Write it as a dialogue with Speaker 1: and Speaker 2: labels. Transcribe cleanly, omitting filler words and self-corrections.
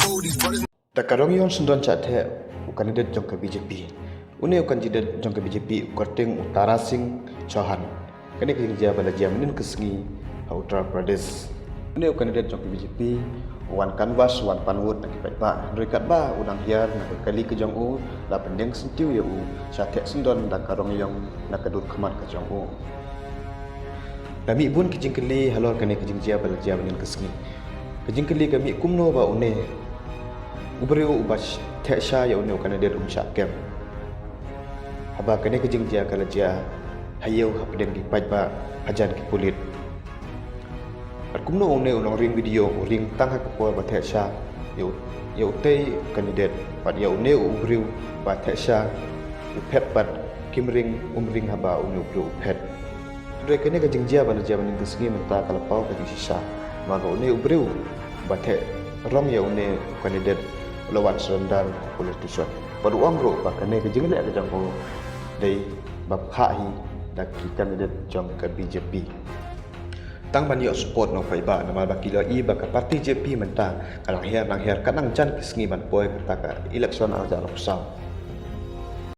Speaker 1: Takarong yon sundon chathe kandidat jong ke BJP. Une kandidat jong ke BJP Korteng Utara Singh Chauhan. Kani kerja bala jamin kesengi Uttar Pradesh. Une kandidat jong ke BJP wan kanwas wan panwut nak pai ba. Rekat ba udang hiar nak kali ke jong u la pendeng sentiu ya u chathe sundon takarong yong nak kedut kemat ke jong u. Kami bun kijing keli halor kani kijing jia bala jamin kesengi. Kijing keli kami kumno ba une Uberiu ubas teksha ya unu kana dia umsyakem. Haba kene kejing dia kala dia hayau hapden ki pajba hajan ki kulit. Kumno une unong ring video ring tang hak ko ba teksha ya utei kandidat pad ya une uberiu ba teksha upet pad kimring umring haba unu uberiu upet. Doi kene kejing dia bana dia banin kesengi menta kala pau ka sisa. Maka une uberiu ba te rom ya une kandidat lawan serendar politician. Baru amro pakane ke jengle ke jangko dai bab khai dak kandidat jong ke BJP. Tang ban yo support no faiba nama baki la i bak parti JP menta kalang her kanang jan kisngi ban poi ka election al jalok sau.